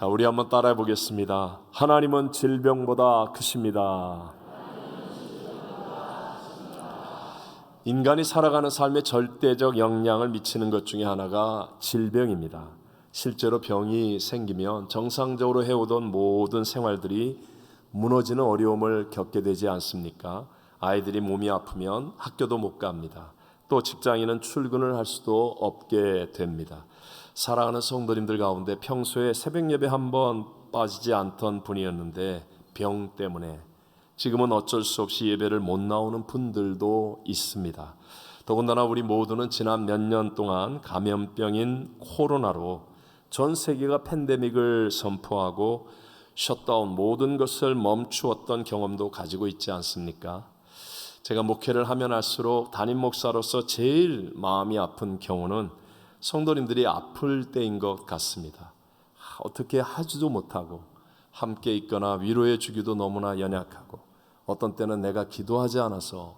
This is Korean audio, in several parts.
우리 한번 따라해 보겠습니다. 하나님은 질병보다 크십니다. 인간이 살아가는 삶에 절대적 영향을 미치는 것 중에 하나가 질병입니다. 실제로 병이 생기면 정상적으로 해오던 모든 생활들이 무너지는 어려움을 겪게 되지 않습니까? 아이들이 몸이 아프면 학교도 못 갑니다. 또 직장인은 출근을 할 수도 없게 됩니다. 사랑하는 성도님들 가운데 평소에 새벽 예배 한 번 빠지지 않던 분이었는데 병 때문에 지금은 어쩔 수 없이 예배를 못 나오는 분들도 있습니다. 더군다나 우리 모두는 지난 몇 년 동안 감염병인 코로나로 전 세계가 팬데믹을 선포하고 셧다운 모든 것을 멈추었던 경험도 가지고 있지 않습니까? 제가 목회를 하면 할수록 담임 목사로서 제일 마음이 아픈 경우는 성도님들이 아플 때인 것 같습니다. 어떻게 하지도 못하고 함께 있거나 위로해 주기도 너무나 연약하고 어떤 때는 내가 기도하지 않아서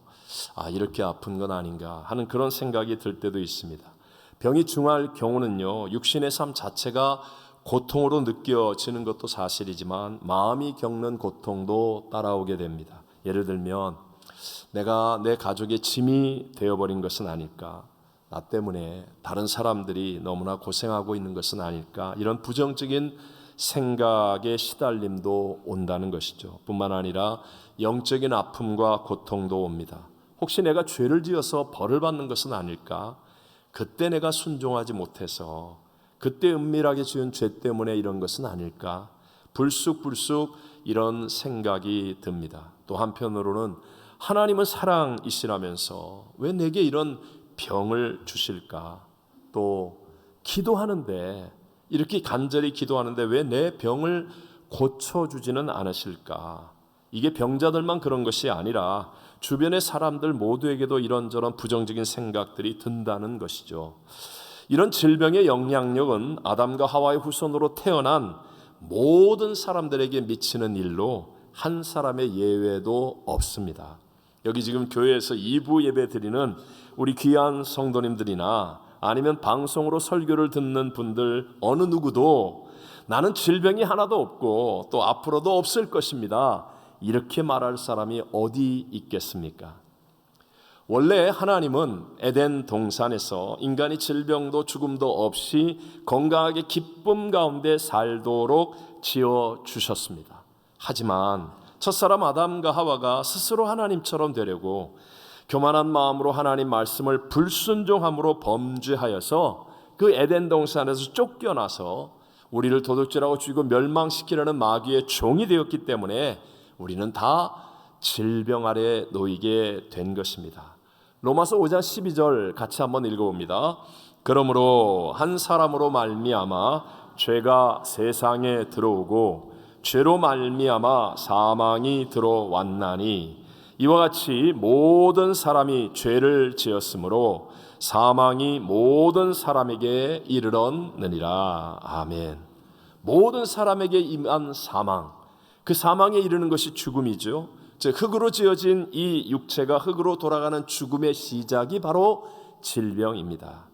이렇게 아픈 건 아닌가 하는 그런 생각이 들 때도 있습니다. 병이 중할 경우는요, 육신의 삶 자체가 고통으로 느껴지는 것도 사실이지만 마음이 겪는 고통도 따라오게 됩니다. 예를 들면 내가 내 가족의 짐이 되어버린 것은 아닐까, 나 때문에 다른 사람들이 너무나 고생하고 있는 것은 아닐까, 이런 부정적인 생각에 시달림도 온다는 것이죠. 뿐만 아니라 영적인 아픔과 고통도 옵니다. 혹시 내가 죄를 지어서 벌을 받는 것은 아닐까? 그때 내가 순종하지 못해서, 그때 은밀하게 지은 죄 때문에 이런 것은 아닐까? 불쑥불쑥 이런 생각이 듭니다. 또 한편으로는 하나님은 사랑이시라면서 왜 내게 이런 병을 주실까? 또 기도하는데, 이렇게 간절히 기도하는데 왜 내 병을 고쳐주지는 않으실까? 이게 병자들만 그런 것이 아니라 주변의 사람들 모두에게도 이런저런 부정적인 생각들이 든다는 것이죠. 이런 질병의 영향력은 아담과 하와의 후손으로 태어난 모든 사람들에게 미치는 일로 한 사람의 예외도 없습니다. 여기 지금 교회에서 2부 예배 드리는 우리 귀한 성도님들이나 아니면 방송으로 설교를 듣는 분들 어느 누구도 나는 질병이 하나도 없고 또 앞으로도 없을 것입니다, 이렇게 말할 사람이 어디 있겠습니까? 원래 하나님은 에덴 동산에서 인간이 질병도 죽음도 없이 건강하게 기쁨 가운데 살도록 지어주셨습니다. 하지만 첫사람 아담과 하와가 스스로 하나님처럼 되려고 교만한 마음으로 하나님 말씀을 불순종함으로 범죄하여서 그 에덴 동산에서 쫓겨나서 우리를 도둑질하고 죽이고 멸망시키려는 마귀의 종이 되었기 때문에 우리는 다 질병 아래 놓이게 된 것입니다. 로마서 5장 12절 같이 한번 읽어봅니다. 그러므로 한 사람으로 말미암아 죄가 세상에 들어오고 죄로 말미암아 사망이 들어왔나니 이와 같이 모든 사람이 죄를 지었으므로 사망이 모든 사람에게 이르렀느니라. 아멘. 모든 사람에게 임한 사망, 그 사망에 이르는 것이 죽음이죠. 즉 흙으로 지어진 이 육체가 흙으로 돌아가는 죽음의 시작이 바로 질병입니다.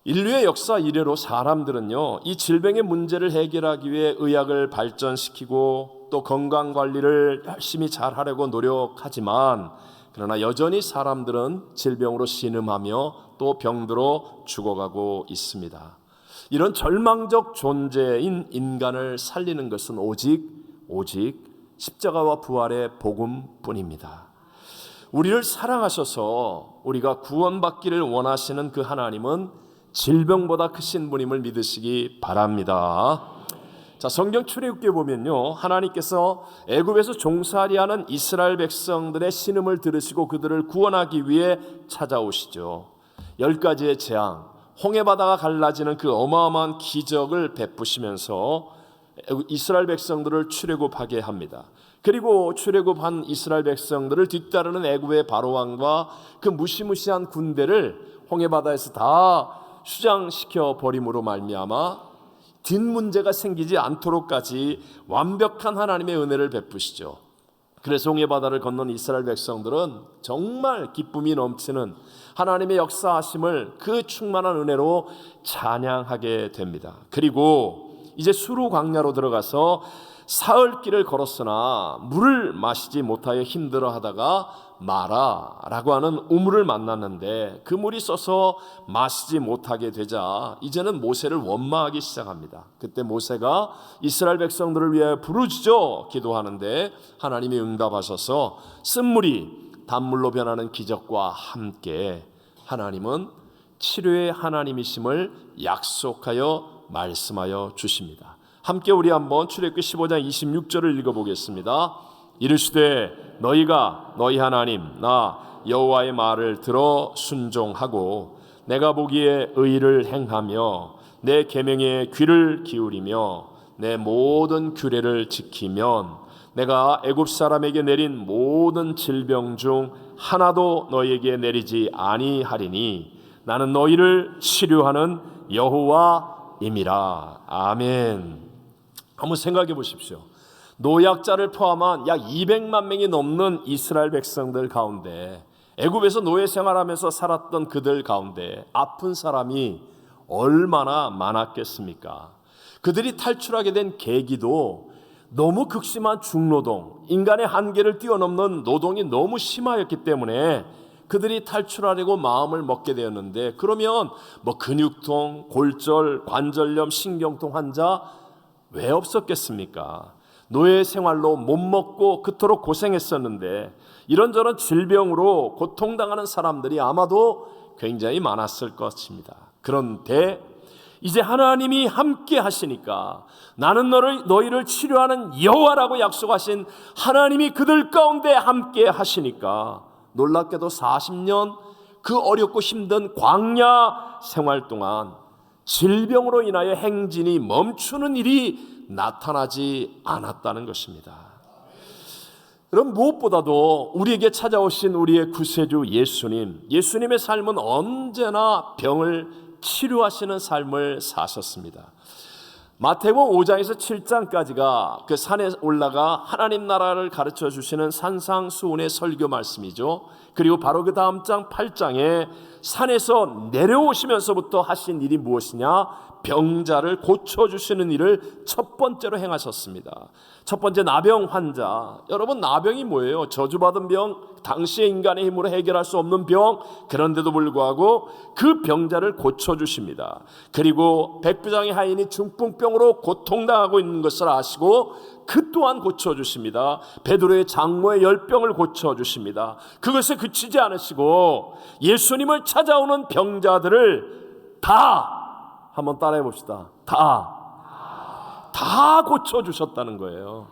인류의 역사 이래로 사람들은요, 이 질병의 문제를 해결하기 위해 의학을 발전시키고 또 건강관리를 열심히 잘하려고 노력하지만, 그러나 여전히 사람들은 질병으로 신음하며 또 병들어 죽어가고 있습니다. 이런 절망적 존재인 인간을 살리는 것은 오직 십자가와 부활의 복음뿐입니다. 우리를 사랑하셔서 우리가 구원받기를 원하시는 그 하나님은 질병보다 크신 분임을 믿으시기 바랍니다. 자, 성경 출애굽기에 보면요, 하나님께서 애굽에서 종살이하는 이스라엘 백성들의 신음을 들으시고 그들을 구원하기 위해 찾아오시죠. 10가지의 재앙, 홍해바다가 갈라지는 그 어마어마한 기적을 베푸시면서 이스라엘 백성들을 출애굽하게 합니다. 그리고 출애굽한 이스라엘 백성들을 뒤따르는 애굽의 바로왕과 그 무시무시한 군대를 홍해바다에서 다 수장시켜 버림으로 말미암아 뒷문제가 생기지 않도록까지 완벽한 하나님의 은혜를 베푸시죠. 그래서 홍해바다를 건넌 이스라엘 백성들은 정말 기쁨이 넘치는 하나님의 역사하심을 그 충만한 은혜로 찬양하게 됩니다. 그리고 이제 수루 광야로 들어가서 사흘 길을 걸었으나 물을 마시지 못하여 힘들어하다가 마라라고 하는 우물을 만났는데 그 물이 써서 마시지 못하게 되자 이제는 모세를 원망하기 시작합니다. 그때 모세가 이스라엘 백성들을 위하여 부르짖어 기도하는데 하나님이 응답하셔서 쓴물이 단물로 변하는 기적과 함께 하나님은 치료의 하나님이심을 약속하여 말씀하여 주십니다. 함께 우리 한번 출애굽기 15장 26절을 읽어보겠습니다. 이르시되 너희가 너희 하나님 나 여호와의 말을 들어 순종하고 내가 보기에 의를 행하며 내 계명에 귀를 기울이며 내 모든 규례를 지키면 내가 애굽 사람에게 내린 모든 질병 중 하나도 너희에게 내리지 아니하리니 나는 너희를 치료하는 여호와임이라. 아멘. 한번 생각해 보십시오. 노약자를 포함한 약 200만 명이 넘는 이스라엘 백성들 가운데 애굽에서 노예 생활하면서 살았던 그들 가운데 아픈 사람이 얼마나 많았겠습니까? 그들이 탈출하게 된 계기도 너무 극심한 중노동, 인간의 한계를 뛰어넘는 노동이 너무 심하였기 때문에 그들이 탈출하려고 마음을 먹게 되었는데, 그러면 뭐 근육통, 골절, 관절염, 신경통 환자 왜 없었겠습니까? 노예 생활로 못 먹고 그토록 고생했었는데 이런저런 질병으로 고통당하는 사람들이 아마도 굉장히 많았을 것입니다. 그런데 이제 하나님이 함께 하시니까, 나는 너희를 치료하는 여호와라고 약속하신 하나님이 그들 가운데 함께 하시니까 놀랍게도 40년 그 어렵고 힘든 광야 생활 동안 질병으로 인하여 행진이 멈추는 일이 나타나지 않았다는 것입니다. 그럼 무엇보다도 우리에게 찾아오신 우리의 구세주 예수님의 삶은 언제나 병을 치료하시는 삶을 사셨습니다. 마태복음 5장에서 7장까지가 그 산에 올라가 하나님 나라를 가르쳐 주시는 산상수훈의 설교 말씀이죠. 그리고 바로 그 다음 장 8장에 산에서 내려오시면서부터 하신 일이 무엇이냐? 병자를 고쳐주시는 일을 첫 번째로 행하셨습니다. 첫 번째, 나병 환자. 여러분, 나병이 뭐예요? 저주받은 병, 당시의 인간의 힘으로 해결할 수 없는 병. 그런데도 불구하고 그 병자를 고쳐주십니다. 그리고 백부장의 하인이 중풍병으로 고통당하고 있는 것을 아시고 그 또한 고쳐주십니다. 베드로의 장모의 열병을 고쳐주십니다. 그것에 그치지 않으시고 예수님을 찾아오는 병자들을 다, 한번 따라해 봅시다. 다 고쳐주셨다는 거예요.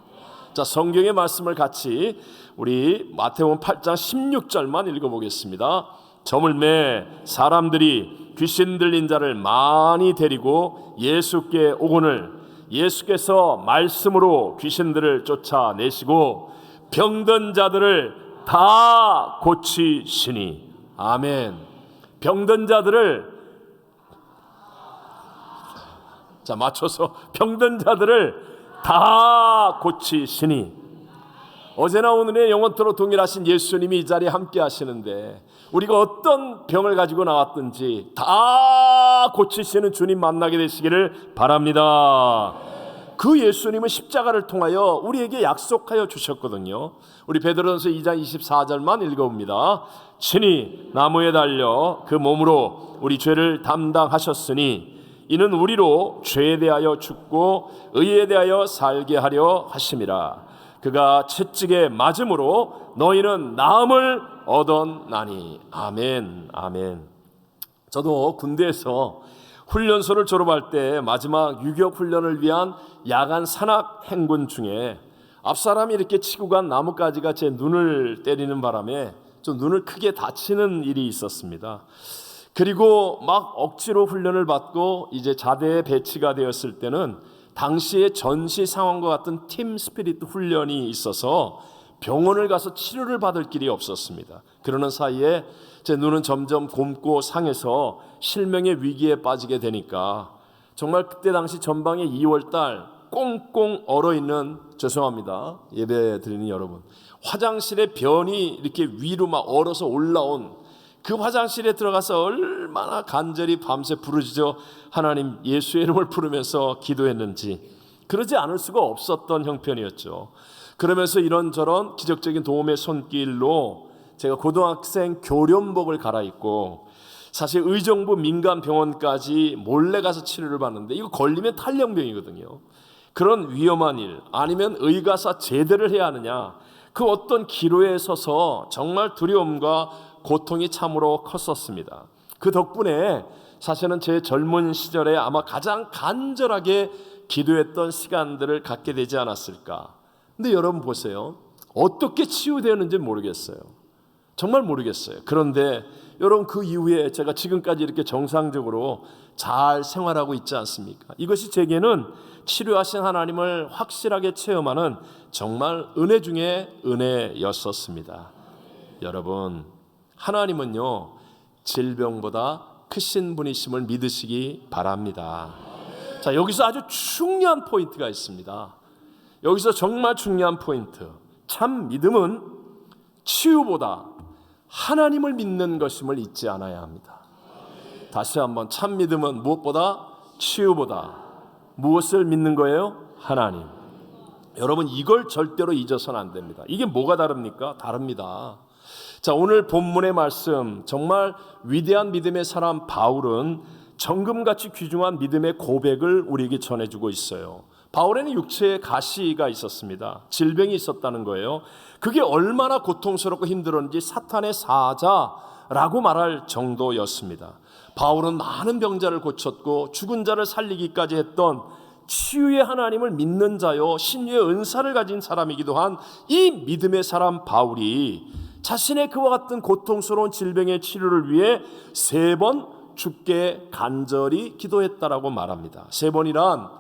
자, 성경의 말씀을 같이 우리 마태복음 8장 16절만 읽어보겠습니다. 저물매 사람들이 귀신 들린 자를 많이 데리고 예수께 오거늘 예수께서 말씀으로 귀신들을 쫓아내시고 병든 자들을 다 고치시니. 아멘. 병든 자들을, 자, 맞춰서 병든 자들을 다 고치시니. 어제나 오늘의 영원토록 동일하신 예수님이 이 자리에 함께 하시는데 우리가 어떤 병을 가지고 나왔든지 다 고치시는 주님 만나게 되시기를 바랍니다. 그 예수님은 십자가를 통하여 우리에게 약속하여 주셨거든요. 우리 베드로전서 2장 24절만 읽어봅니다. 친히 나무에 달려 그 몸으로 우리 죄를 담당하셨으니 이는 우리로 죄에 대하여 죽고 의에 대하여 살게 하려 하심이라. 그가 채찍에 맞음으로 너희는 나음을 얻었나니. 아멘. 아멘. 저도 군대에서 훈련소를 졸업할 때 마지막 유격 훈련을 위한 야간 산악 행군 중에 앞사람이 이렇게 치고 간 나뭇가지가 제 눈을 때리는 바람에 좀 눈을 크게 다치는 일이 있었습니다. 그리고 막 억지로 훈련을 받고 이제 자대에 배치가 되었을 때는 당시의 전시 상황과 같은 팀 스피릿 훈련이 있어서 병원을 가서 치료를 받을 길이 없었습니다. 그러는 사이에 제 눈은 점점 곪고 상해서 실명의 위기에 빠지게 되니까 정말 그때 당시 전방에 2월달 꽁꽁 얼어있는, 죄송합니다, 예배 드리는 여러분, 화장실에 변이 이렇게 위로 막 얼어서 올라온 그 화장실에 들어가서 얼마나 간절히 밤새 부르짖어 하나님 예수의 이름을 부르면서 기도했는지 그러지 않을 수가 없었던 형편이었죠. 그러면서 이런저런 기적적인 도움의 손길로 제가 고등학생 교련복을 갈아입고 사실 의정부 민간병원까지 몰래 가서 치료를 받는데 이거 걸리면 탈영병이거든요. 그런 위험한 일 아니면 의가사 제대를 해야 하느냐 그 어떤 기로에 서서 정말 두려움과 고통이 참으로 컸었습니다. 그 덕분에 사실은 제 젊은 시절에 아마 가장 간절하게 기도했던 시간들을 갖게 되지 않았을까. 근데 여러분 보세요. 어떻게 치유되었는지 모르겠어요. 정말 모르겠어요. 그런데 여러분 그 이후에 제가 지금까지 이렇게 정상적으로 잘 생활하고 있지 않습니까? 이것이 제게는 치료하신 하나님을 확실하게 체험하는 정말 은혜 중에 은혜였었습니다. 여러분 하나님은요 질병보다 크신 분이심을 믿으시기 바랍니다. 자, 여기서 아주 중요한 포인트가 있습니다. 여기서 정말 중요한 포인트. 참 믿음은 치유보다 하나님을 믿는 것임을 잊지 않아야 합니다. 다시 한번 참 믿음은 무엇보다 치유보다 무엇을 믿는 거예요? 하나님. 여러분 이걸 절대로 잊어서는 안 됩니다. 이게 뭐가 다릅니까? 다릅니다. 자, 오늘 본문의 말씀 정말 위대한 믿음의 사람 바울은 정금같이 귀중한 믿음의 고백을 우리에게 전해주고 있어요. 바울에는 육체에 가시가 있었습니다. 질병이 있었다는 거예요. 그게 얼마나 고통스럽고 힘들었는지 사탄의 사자라고 말할 정도였습니다. 바울은 많은 병자를 고쳤고 죽은 자를 살리기까지 했던 치유의 하나님을 믿는 자요 신유의 은사를 가진 사람이기도 한 이 믿음의 사람 바울이 자신의 그와 같은 고통스러운 질병의 치료를 위해 3번 주께 간절히 기도했다라고 말합니다. 3번이란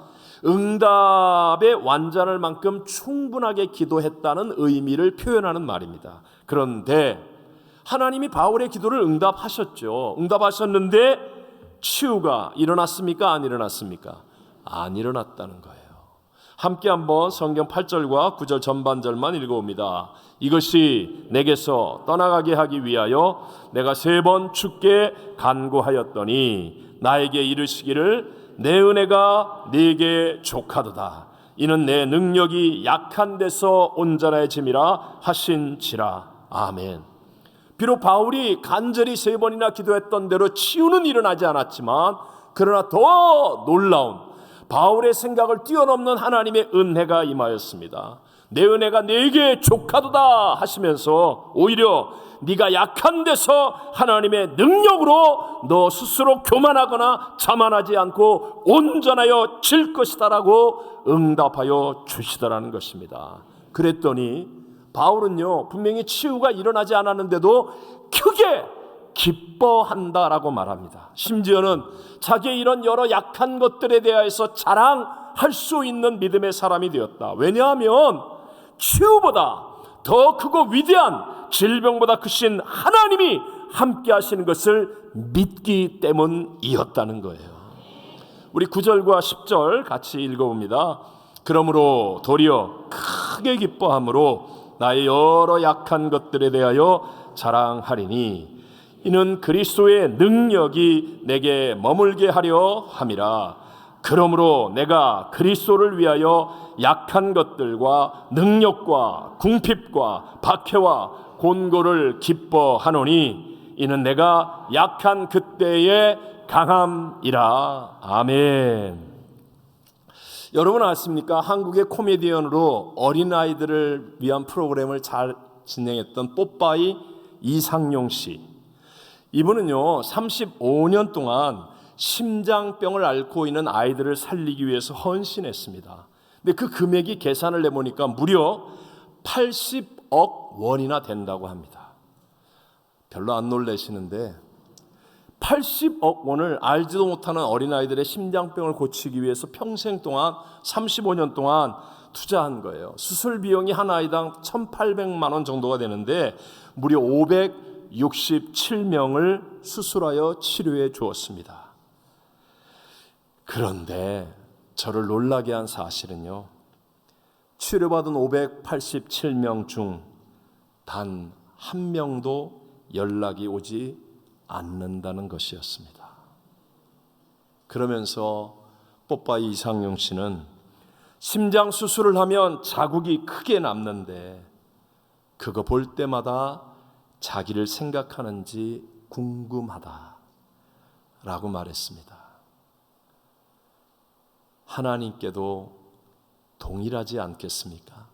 응답의 완전할 만큼 충분하게 기도했다는 의미를 표현하는 말입니다. 그런데 하나님이 바울의 기도를 응답하셨죠. 응답하셨는데 치유가 일어났습니까? 안 일어났습니까? 안 일어났다는 거예요. 함께 한번 성경 8절과 9절 전반절만 읽어봅니다. 이것이 내게서 떠나가게 하기 위하여 내가 3번 주께 간구하였더니 나에게 이르시기를 내 은혜가 네게 족하도다. 이는 내 능력이 약한 데서 온전해짐이라 하신지라. 아멘. 비록 바울이 간절히 3번이나 기도했던 대로 치유는 일어나지 않았지만 그러나 더 놀라운 바울의 생각을 뛰어넘는 하나님의 은혜가 임하였습니다. 내 은혜가 네게 족하도다 하시면서 오히려 네가 약한 데서 하나님의 능력으로 너 스스로 교만하거나 자만하지 않고 온전하여 질 것이다라고 응답하여 주시더라는 것입니다. 그랬더니 바울은요 분명히 치유가 일어나지 않았는데도 크게 기뻐한다라고 말합니다. 심지어는 자기의 이런 여러 약한 것들에 대해서 자랑할 수 있는 믿음의 사람이 되었다. 왜냐하면 치유보다 더 크고 위대한 질병보다 크신 하나님이 함께 하시는 것을 믿기 때문이었다는 거예요. 우리 9절과 10절 같이 읽어봅니다. 그러므로 도리어 크게 기뻐함으로 나의 여러 약한 것들에 대하여 자랑하리니 이는 그리스도의 능력이 내게 머물게 하려 함이라. 그러므로 내가 그리스도를 위하여 약한 것들과 능력과 궁핍과 박해와 곤고를 기뻐하노니 이는 내가 약한 그때의 강함이라. 아멘. 여러분 아십니까? 한국의 코미디언으로 어린아이들을 위한 프로그램을 잘 진행했던 뽀빠이 이상용 씨. 이분은요 35년 동안 심장병을 앓고 있는 아이들을 살리기 위해서 헌신했습니다. 근데 그 금액이 계산을 해보니까 무려 80억 원이나 된다고 합니다. 별로 안 놀라시는데 80억 원을 알지도 못하는 어린아이들의 심장병을 고치기 위해서 평생 동안 35년 동안 투자한 거예요. 수술 비용이 한 아이당 1,800만 원 정도가 되는데 무려 567명을 수술하여 치료해 주었습니다. 그런데 저를 놀라게 한 사실은요, 치료받은 587명 중 단 한 명도 연락이 오지 않는다는 것이었습니다. 그러면서 뽀빠이 이상용 씨는 심장 수술을 하면 자국이 크게 남는데 그거 볼 때마다 자기를 생각하는지 궁금하다 라고 말했습니다. 하나님께도 동일하지 않겠습니까?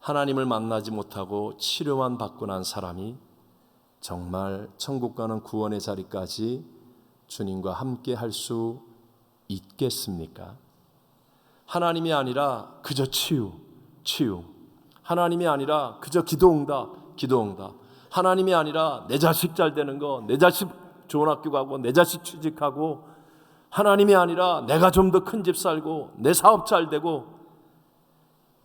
하나님을 만나지 못하고 치료만 받고 난 사람이 정말 천국 가는 구원의 자리까지 주님과 함께 할 수 있겠습니까? 하나님이 아니라 그저 치유. 하나님이 아니라 그저 기도응답. 하나님이 아니라 내 자식 잘 되는 거, 내 자식 좋은 학교 가고, 내 자식 취직하고, 하나님이 아니라 내가 좀 더 큰 집 살고, 내 사업 잘 되고,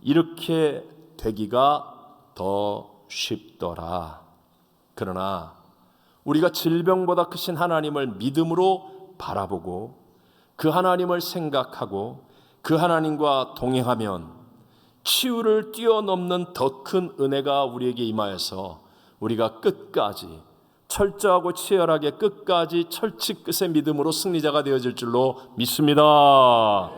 이렇게 되기가 더 쉽더라. 그러나 우리가 질병보다 크신 하나님을 믿음으로 바라보고 그 하나님을 생각하고 그 하나님과 동행하면 치유를 뛰어넘는 더 큰 은혜가 우리에게 임하여서 우리가 끝까지 철저하고 치열하게 끝까지 철칙 끝의 믿음으로 승리자가 되어질 줄로 믿습니다.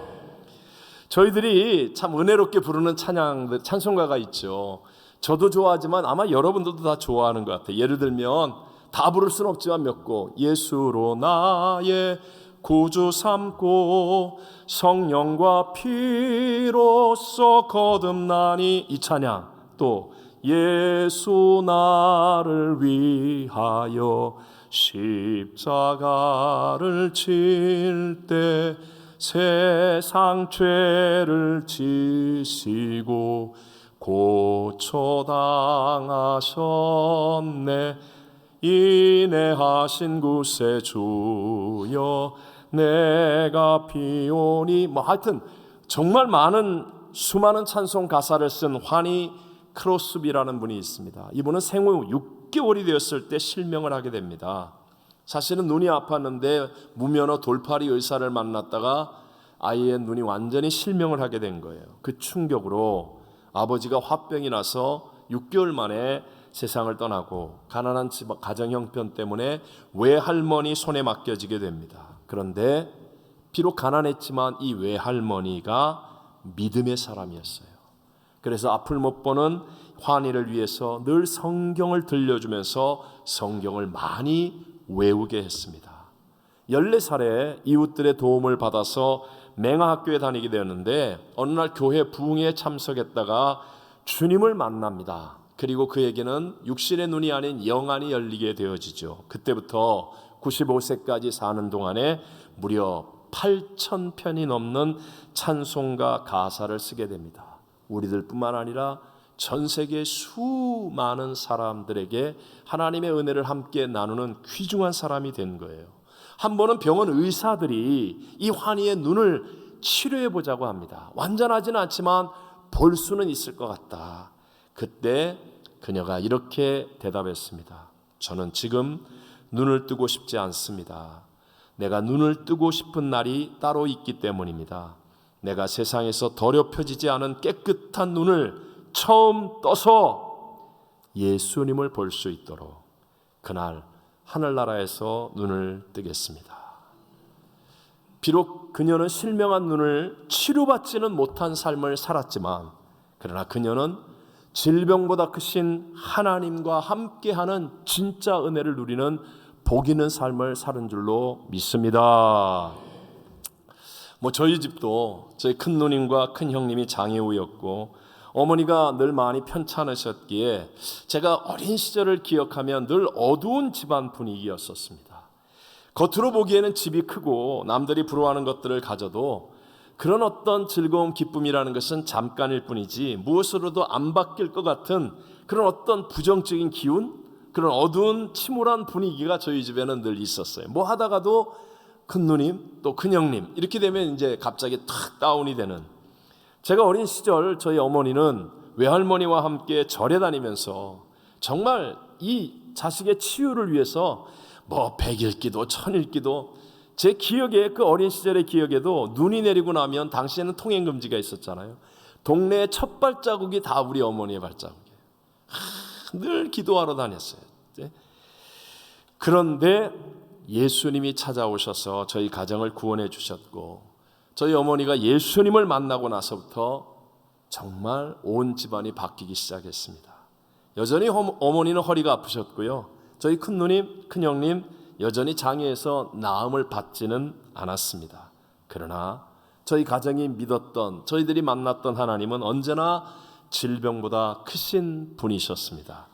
저희들이 참 은혜롭게 부르는 찬송가가 있죠. 저도 좋아하지만 아마 여러분들도 다 좋아하는 것 같아요. 예를 들면 다 부를 수는 없지만 몇 곡. 예수로 나의 구주 삼고 성령과 피로써 거듭나니, 이 찬양. 또 예수 나를 위하여 십자가를 칠 때 세상 죄를 지시고 고초당하셨네. 인내하신 구세주여 내가 비오니, 하여튼 정말 수많은 찬송 가사를 쓴 환희 크로스비라는 분이 있습니다. 이분은 생후 6개월이 되었을 때 실명을 하게 됩니다. 사실은 눈이 아팠는데 무면허 돌팔이 의사를 만났다가 아이의 눈이 완전히 실명을 하게 된 거예요. 그 충격으로 아버지가 화병이 나서 6개월 만에 세상을 떠나고 가난한 가정 형편 때문에 외할머니 손에 맡겨지게 됩니다. 그런데 비록 가난했지만 이 외할머니가 믿음의 사람이었어요. 그래서 앞을 못 보는 환희를 위해서 늘 성경을 들려주면서 성경을 많이 외우게 했습니다. 14살에 이웃들의 도움을 받아서 맹아학교에 다니게 되었는데 어느 날 교회 부흥회에 참석했다가 주님을 만납니다. 그리고 그에게는 육신의 눈이 아닌 영안이 열리게 되어지죠. 그때부터 95세까지 사는 동안에 무려 8,000편이 넘는 찬송가 가사를 쓰게 됩니다. 우리들뿐만 아니라 전 세계 수많은 사람들에게 하나님의 은혜를 함께 나누는 귀중한 사람이 된 거예요. 한 번은 병원 의사들이 이 환희의 눈을 치료해 보자고 합니다. 완전하지는 않지만 볼 수는 있을 것 같다. 그때 그녀가 이렇게 대답했습니다. 저는 지금 눈을 뜨고 싶지 않습니다. 내가 눈을 뜨고 싶은 날이 따로 있기 때문입니다. 내가 세상에서 더럽혀지지 않은 깨끗한 눈을 처음 떠서 예수님을 볼 수 있도록 그날 하늘나라에서 눈을 뜨겠습니다. 비록 그녀는 실명한 눈을 치료받지는 못한 삶을 살았지만 그러나 그녀는 질병보다 크신 하나님과 함께하는 진짜 은혜를 누리는 복 있는 삶을 사는 줄로 믿습니다. 저희 집도 저희 큰 누님과 큰 형님이 장애우였고 어머니가 늘 많이 편찮으셨기에 제가 어린 시절을 기억하면 늘 어두운 집안 분위기였었습니다. 겉으로 보기에는 집이 크고 남들이 부러워하는 것들을 가져도 그런 어떤 즐거움, 기쁨이라는 것은 잠깐일 뿐이지 무엇으로도 안 바뀔 것 같은 그런 어떤 부정적인 기운, 그런 어두운 침울한 분위기가 저희 집에는 늘 있었어요. 뭐 하다가도 큰 누님 또 큰 형님 이렇게 되면 이제 갑자기 탁 다운이 되는. 제가 어린 시절 저희 어머니는 외할머니와 함께 절에 다니면서 정말 이 자식의 치유를 위해서 100일기도 1000일기도 제 기억에 그 어린 시절의 기억에도 눈이 내리고 나면 당시에는 통행금지가 있었잖아요. 동네의 첫 발자국이 다 우리 어머니의 발자국이에요. 늘 기도하러 다녔어요. 그런데 예수님이 찾아오셔서 저희 가정을 구원해 주셨고, 저희 어머니가 예수님을 만나고 나서부터 정말 온 집안이 바뀌기 시작했습니다. 여전히 어머니는 허리가 아프셨고요, 저희 큰누님, 큰형님 여전히 장애에서 나음을 받지는 않았습니다. 그러나 저희 가정이 믿었던, 저희들이 만났던 하나님은 언제나 질병보다 크신 분이셨습니다.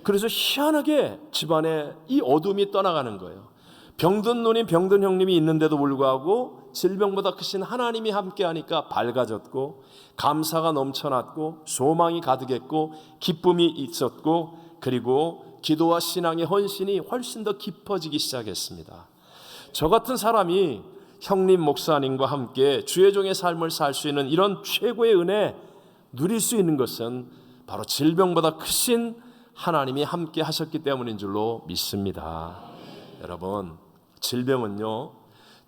그래서 희한하게 집안에 이 어둠이 떠나가는 거예요. 병든 누님, 병든 형님이 있는데도 불구하고 질병보다 크신 하나님이 함께하니까 밝아졌고, 감사가 넘쳐났고, 소망이 가득했고, 기쁨이 있었고, 그리고 기도와 신앙의 헌신이 훨씬 더 깊어지기 시작했습니다. 저 같은 사람이 형님 목사님과 함께 주의 종의 삶을 살 수 있는 이런 최고의 은혜 누릴 수 있는 것은 바로 질병보다 크신 하나님이 함께 하셨기 때문인 줄로 믿습니다. 여러분, 질병은요,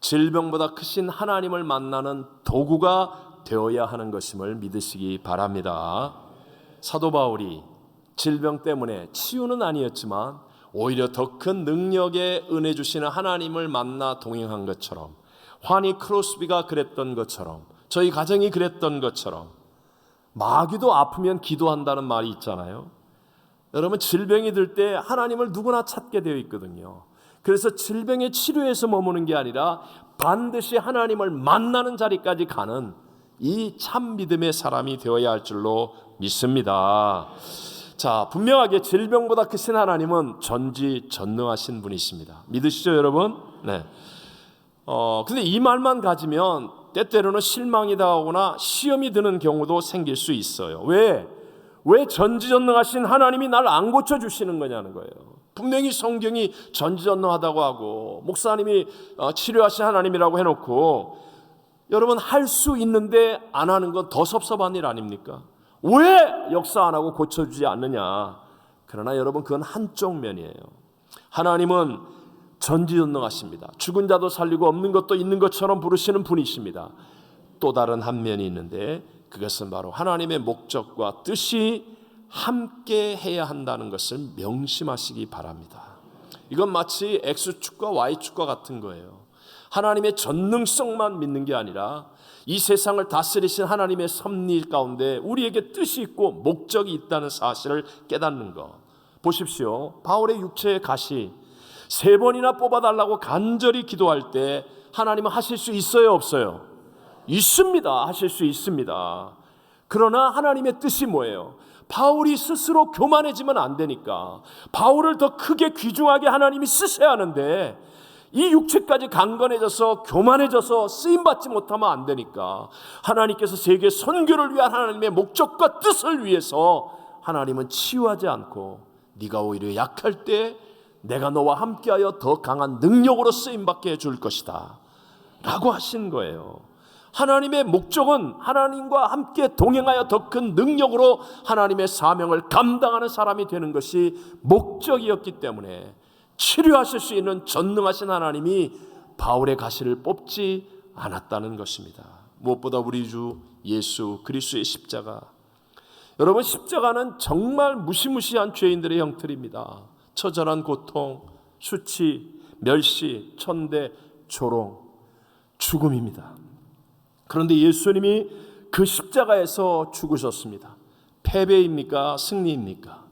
질병보다 크신 하나님을 만나는 도구가 되어야 하는 것임을 믿으시기 바랍니다. 사도 바울이 질병 때문에, 치유는 아니었지만 오히려 더 큰 능력의 은혜 주시는 하나님을 만나 동행한 것처럼, 환희 크로스비가 그랬던 것처럼, 저희 가정이 그랬던 것처럼, 마귀도 아프면 기도한다는 말이 있잖아요. 여러분, 질병이 들 때 하나님을 누구나 찾게 되어 있거든요. 그래서 질병의 치료에서 머무는 게 아니라 반드시 하나님을 만나는 자리까지 가는 이 참 믿음의 사람이 되어야 할 줄로 믿습니다. 자, 분명하게 질병보다 크신 하나님은 전지전능하신 분이십니다. 믿으시죠, 여러분? 네. 근데 이 말만 가지면 때때로는 실망이 당하거나 시험이 드는 경우도 생길 수 있어요. 왜 전지전능하신 하나님이 날 안 고쳐주시는 거냐는 거예요. 분명히 성경이 전지전능하다고 하고 목사님이 치료하신 하나님이라고 해놓고, 여러분, 할 수 있는데 안 하는 건 더 섭섭한 일 아닙니까? 왜 역사 안 하고 고쳐주지 않느냐? 그러나 여러분, 그건 한쪽 면이에요. 하나님은 전지전능하십니다. 죽은 자도 살리고 없는 것도 있는 것처럼 부르시는 분이십니다. 또 다른 한 면이 있는데, 그것은 바로 하나님의 목적과 뜻이 함께 해야 한다는 것을 명심하시기 바랍니다. 이건 마치 X축과 Y축과 같은 거예요. 하나님의 전능성만 믿는 게 아니라 이 세상을 다스리신 하나님의 섭리 가운데 우리에게 뜻이 있고 목적이 있다는 사실을 깨닫는 것. 보십시오. 바울의 육체의 가시 3번이나 뽑아달라고 간절히 기도할 때 하나님은 하실 수 있어요, 없어요? 있습니다. 하실 수 있습니다. 그러나 하나님의 뜻이 뭐예요? 바울이 스스로 교만해지면 안 되니까 바울을 더 크게 귀중하게 하나님이 쓰셔야 하는데, 이 육체까지 강건해져서 교만해져서 쓰임받지 못하면 안 되니까 하나님께서 세계 선교를 위한 하나님의 목적과 뜻을 위해서 하나님은 치유하지 않고, 네가 오히려 약할 때 내가 너와 함께하여 더 강한 능력으로 쓰임받게 해줄 것이다 라고 하신 거예요. 하나님의 목적은 하나님과 함께 동행하여 더 큰 능력으로 하나님의 사명을 감당하는 사람이 되는 것이 목적이었기 때문에 치료하실 수 있는 전능하신 하나님이 바울의 가시를 뽑지 않았다는 것입니다. 무엇보다 우리 주 예수 그리스도의 십자가, 여러분, 십자가는 정말 무시무시한 죄인들의 형틀입니다. 처절한 고통, 수치, 멸시, 천대, 조롱, 죽음입니다. 그런데 예수님이 그 십자가에서 죽으셨습니다. 패배입니까? 승리입니까?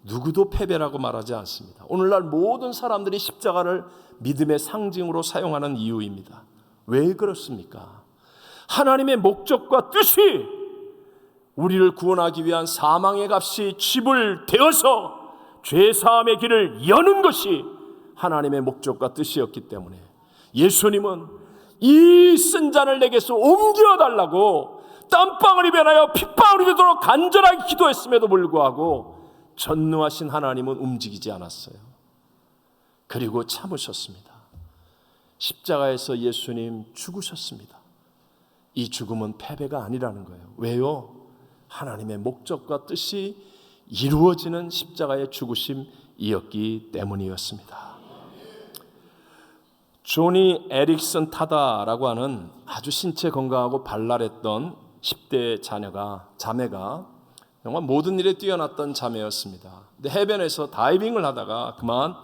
누구도 패배라고 말하지 않습니다. 오늘날 모든 사람들이 십자가를 믿음의 상징으로 사용하는 이유입니다. 왜 그렇습니까? 하나님의 목적과 뜻이 우리를 구원하기 위한 사망의 값이 쥐불 되어서 죄사함의 길을 여는 것이 하나님의 목적과 뜻이었기 때문에 예수님은 이 쓴 잔을 내게서 옮겨달라고 땀방울이 변하여 핏방울이 되도록 간절하게 기도했음에도 불구하고 전능하신 하나님은 움직이지 않았어요. 그리고 참으셨습니다. 십자가에서 예수님 죽으셨습니다. 이 죽음은 패배가 아니라는 거예요. 왜요? 하나님의 목적과 뜻이 이루어지는 십자가의 죽으심이었기 때문이었습니다. 조니 에릭슨 타다라고 하는 아주 신체 건강하고 발랄했던 10대 자매가 정말 모든 일에 뛰어났던 자매였습니다. 근데 해변에서 다이빙을 하다가 그만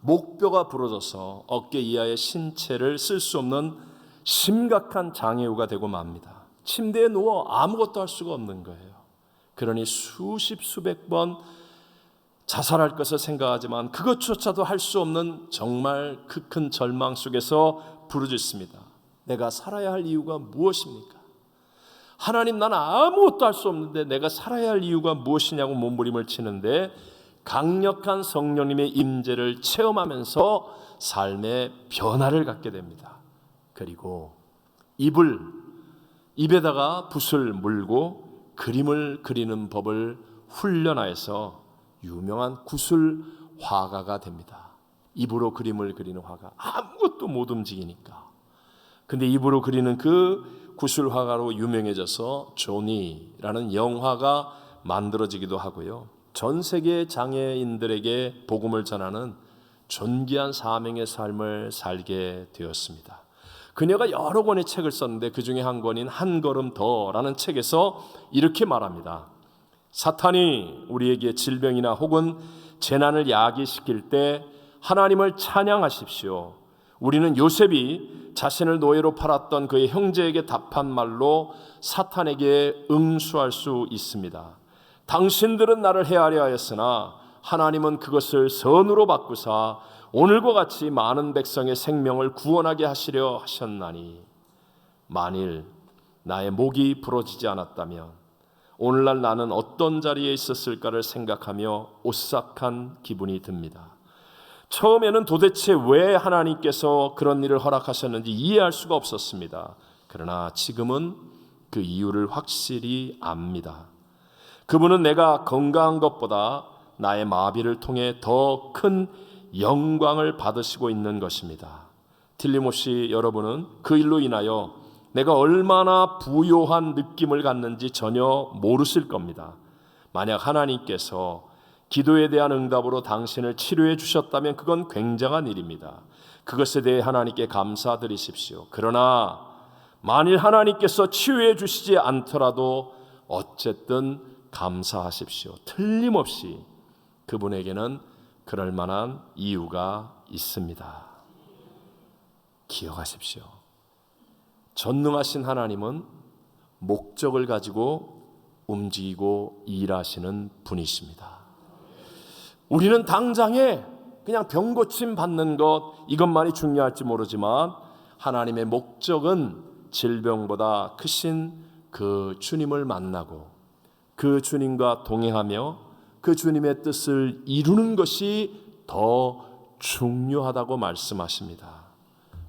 목뼈가 부러져서 어깨 이하의 신체를 쓸 수 없는 심각한 장애우가 되고 맙니다. 침대에 누워 아무것도 할 수가 없는 거예요. 그러니 수십 수백 번 자살할 것을 생각하지만 그것조차도 할 수 없는 정말 그 큰 절망 속에서 부르짖습니다. 내가 살아야 할 이유가 무엇입니까? 하나님, 나는 아무것도 할 수 없는데 내가 살아야 할 이유가 무엇이냐고 몸부림을 치는데 강력한 성령님의 임재를 체험하면서 삶의 변화를 갖게 됩니다. 그리고 입에다가 붓을 물고 그림을 그리는 법을 훈련하여서 유명한 구술 화가가 됩니다. 입으로 그림을 그리는 화가, 아무것도 못 움직이니까. 근데 입으로 그리는 그 구술 화가로 유명해져서 조니라는 영화가 만들어지기도 하고요. 전 세계 장애인들에게 복음을 전하는 존귀한 사명의 삶을 살게 되었습니다. 그녀가 여러 권의 책을 썼는데 그 중에 한 권인 한 걸음 더라는 책에서 이렇게 말합니다. 사탄이 우리에게 질병이나 혹은 재난을 야기시킬 때 하나님을 찬양하십시오. 우리는 요셉이 자신을 노예로 팔았던 그의 형제에게 답한 말로 사탄에게 응수할 수 있습니다. 당신들은 나를 해하려 하였으나 하나님은 그것을 선으로 바꾸사 오늘과 같이 많은 백성의 생명을 구원하게 하시려 하셨나니 만일 나의 목이 부러지지 않았다면 오늘날 나는 어떤 자리에 있었을까를 생각하며 오싹한 기분이 듭니다. 처음에는 도대체 왜 하나님께서 그런 일을 허락하셨는지 이해할 수가 없었습니다. 그러나 지금은 그 이유를 확실히 압니다. 그분은 내가 건강한 것보다 나의 마비를 통해 더 큰 영광을 받으시고 있는 것입니다. 틀림없이 여러분은 그 일로 인하여 내가 얼마나 부요한 느낌을 갖는지 전혀 모르실 겁니다. 만약 하나님께서 기도에 대한 응답으로 당신을 치료해 주셨다면 그건 굉장한 일입니다. 그것에 대해 하나님께 감사드리십시오. 그러나 만일 하나님께서 치유해 주시지 않더라도 어쨌든 감사하십시오. 틀림없이 그분에게는 그럴 만한 이유가 있습니다. 기억하십시오. 전능하신 하나님은 목적을 가지고 움직이고 일하시는 분이십니다. 우리는 당장에 그냥 병고침 받는 것 이것만이 중요할지 모르지만 하나님의 목적은 질병보다 크신 그 주님을 만나고 그 주님과 동행하며 그 주님의 뜻을 이루는 것이 더 중요하다고 말씀하십니다.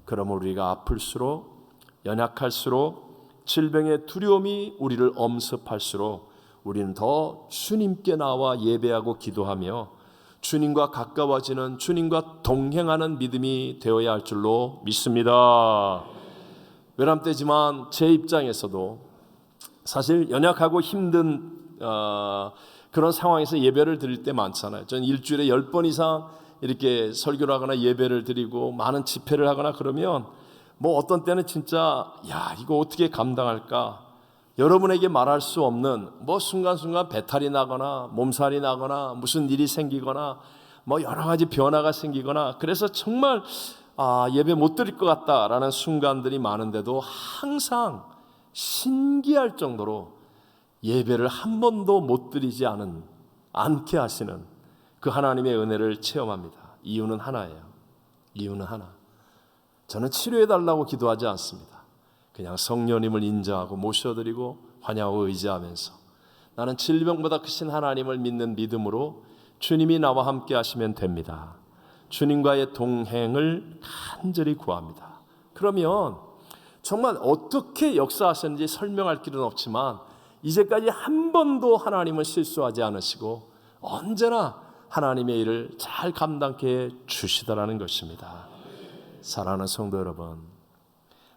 그러면 우리가 아플수록 연약할수록 질병의 두려움이 우리를 엄습할수록 우리는 더 주님께 나와 예배하고 기도하며 주님과 가까워지는 주님과 동행하는 믿음이 되어야 할 줄로 믿습니다. 외람되지만 제 입장에서도 사실 연약하고 힘든 그런 상황에서 예배를 드릴 때 많잖아요. 저는 일주일에 10번 이상 이렇게 설교를 하거나 예배를 드리고 많은 집회를 하거나 그러면 뭐 어떤 때는 진짜 이거 어떻게 감당할까? 여러분에게 말할 수 없는 뭐 순간순간 배탈이 나거나 몸살이 나거나 무슨 일이 생기거나 뭐 여러 가지 변화가 생기거나 그래서 정말 예배 못 드릴 것 같다라는 순간들이 많은데도 항상 신기할 정도로 예배를 한 번도 못 드리지 않게 하시는 그 하나님의 은혜를 체험합니다. 이유는 하나예요. 이유는 하나. 저는 치료해달라고 기도하지 않습니다. 그냥 성령님을 인정하고 모셔드리고 환영하고 의지하면서 나는 질병보다 크신 하나님을 믿는 믿음으로 주님이 나와 함께 하시면 됩니다. 주님과의 동행을 간절히 구합니다. 그러면 정말 어떻게 역사하셨는지 설명할 길은 없지만 이제까지 한 번도 하나님은 실수하지 않으시고 언제나 하나님의 일을 잘 감당케 주시더라는 것입니다. 사랑하는 성도 여러분,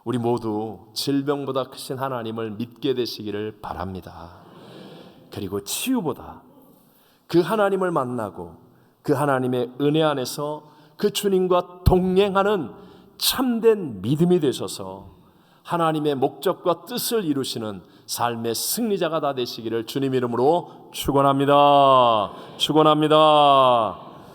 우리 모두 질병보다 크신 하나님을 믿게 되시기를 바랍니다. 그리고 치유보다 그 하나님을 만나고 그 하나님의 은혜 안에서 그 주님과 동행하는 참된 믿음이 되셔서 하나님의 목적과 뜻을 이루시는 삶의 승리자가 다 되시기를 주님 이름으로 축원합니다. 축원합니다.